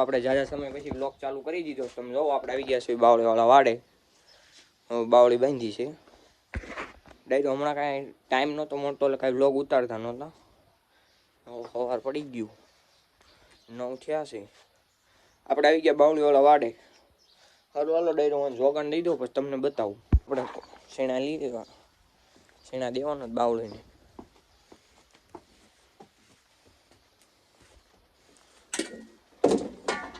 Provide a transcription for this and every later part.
આપણે ઝાઝા સમય પછી બ્લોક ચાલુ કરી દીધો. તમે જોવો આપણે આવી ગયા છીએ બાવળીવાળા વાડે. બાવળી બાંધી છે ડાયરો. હમણાં કાંઈ ટાઈમ નહોતો મળતો એટલે કાંઈ બ્લોગ ઉતારતા નહોતા. સવાર પડી ગયું, 9 થયા છે. આપણે આવી ગયા બાવળીવાળા વાડે. હાલો ડાયરો જોગાન દઈ દો પછી તમને બતાવું. આપણે શેણા લઈ દેવા, શેણા દેવાનો જ બાવળીને.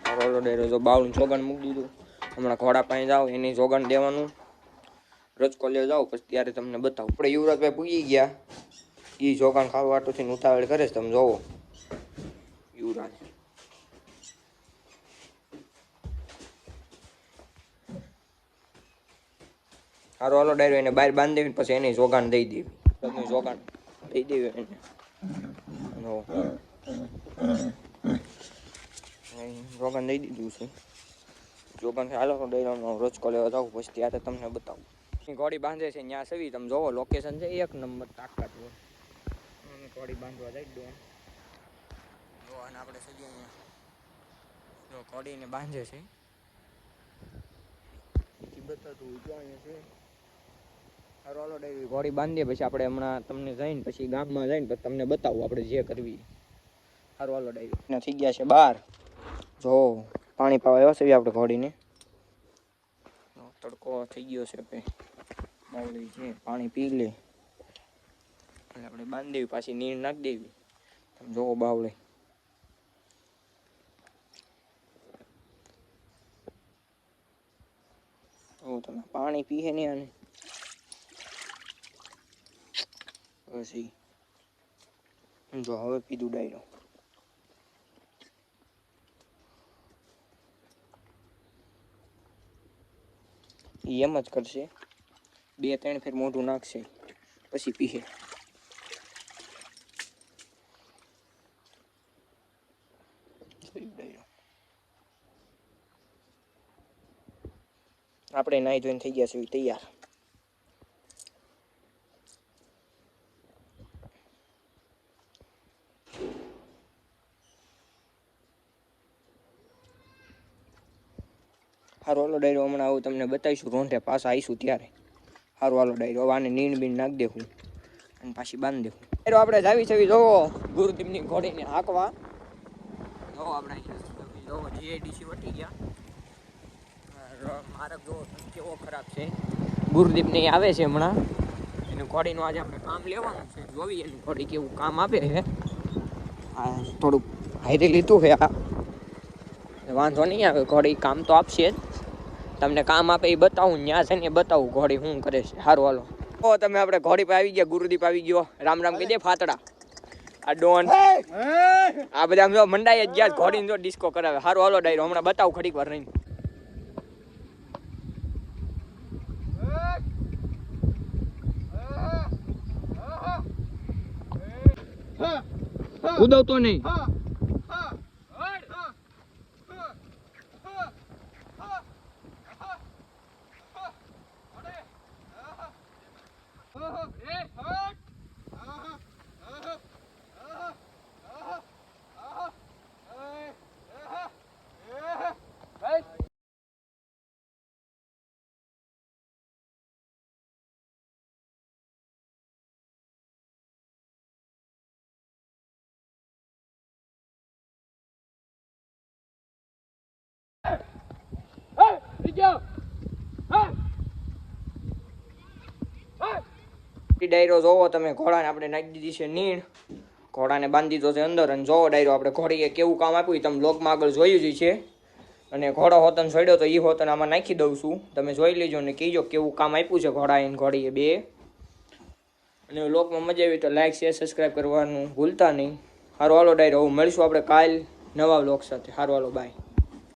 હાલો ડાયરો જો બાવળીને જોગાન મૂકી દીધું. હમણાં ઘોડા પાસે જાઓ એની જોગાન દેવાનું. રજકો લેવા જાઓ પછી ત્યારે તમને બતાવું. આપણે યુવરાજભાઈ પૂગી ગયા. એ જોગાન ખાવા વાટોથી ઉતાવળ કરે છે. તમે જોવો યુવરાજ. હાલો ડાયરો એને બહાર બાંધી દેવી પછી એને જોગાન દઈ દેવી. તમે જોગાન દઈ દેવી એને. જોગાન દઈ દીધું છે. જોગાન હાલો ડાયરોનો રજકો લેવા જાવ પછી ત્યારે તમને બતાવું. ઘોડી બાંધે છે ત્યાં સવી. તમે જોવો લોકેશન છે 1 નંબર તાકાત. ઘોડી બાંધવા જઈ દો. અને આપણે સજી અહીંયા ઘોડીને બાંધે છે. બતાતું જો અહીંયા છે. હાલો ડાયરી ઘોડી બાંધીએ પછી આપણે હમણાં તમને જઈને પછી ગામમાં જઈને પછી તમને બતાવું આપણે જે કરવી. હાલો ડાયરી થઈ ગયા છે બહાર. જો પાણી પાવા આવ્યા છે આપણે ઘોડીને. તડકો થઈ ગયો છે. બાવળી છે પાણી પી લે એટલે આપણે બાંધી દેવી. પાછી નીર નાખી દેવી. તમે જોવો બાવળી. તમે પાણી પીએ નહીં આને પછી જો હવે પીધું ડાયરો. એમ જ કરશે. 2-3 ફેર મોઢું નાખશે પછી પીએ. આપણે નાહી ધોઈને થઈ ગયા છે તૈયાર. હાલો ડાયરો હમણાં આવું તમને બતાવીશું. રોંઢે પાછા આવીશું ત્યારે. હાલો ડાયરો આને નીણ બીણ નાખી દેવું અને પાછી બાંધી દેવું. ડાયરો આપણે જાવી છે જોવો ગુરુદીપની ઘોડીને હાંકવા. જોવો આપણે જોવો જીઆઈડીસી વટી ગયા. માર્ગ જોવો કેવો ખરાબ છે. ગુરુદીપની આવે છે હમણાં. એનું ઘોડીનું આજે આપણે કામ લેવાનું છે. જોવી એનું ઘોડી કેવું કામ આપે છે. થોડુંક હાઈરી લીધું છે આ. વાંધો નહીં આવે. ઘોડી કામ તો આપશે જ. તમને કામ આપે એ બતાવું. ત્યાં છે ને બતાવું ઘોડી શું કરે છે. સારું હાલો. તો તમે આપણે ઘોડી પર આવી ગયા. ગુરુદીપ આવી ગયો. રામ રામ કહી દે ફાતડા. આ ડોન આ બધા જો મંડાઈ જ ગયા. ઘોડીને જો ડિસ્કો કરાવે. સારું હાલો ડાયરો હમણાં બતાવું ઘડીક વાર રહીને. ઉદવતો નહીં. ડાયરો જોવો તમે. ઘોડાને આપણે નાખી દીધી છે નીણ. ઘોડાને બાંધી દીધો છે અંદર. અને જોવો ડાયરો આપણે ઘોડીએ કેવું કામ આપ્યું તમે બ્લોગમાં આગળ જોયું જ છે. અને ઘોડો હોતન છોડ્યો તો એ હોતન આમાં નાખી દઉં છું. તમે જોઈ લેજો ને કહીજો કેવું કામ આપ્યું છે ઘોડા એને ઘોડીએ બે. અને બ્લોગમાં મજા આવી તો લાઈક શેર સબસ્ક્રાઈબ કરવાનું ભૂલતા નહીં. સારું હાલો ડાયરો મળીશું આપણે કાલ નવા બ્લોગ સાથે. સારું હાલો બાય.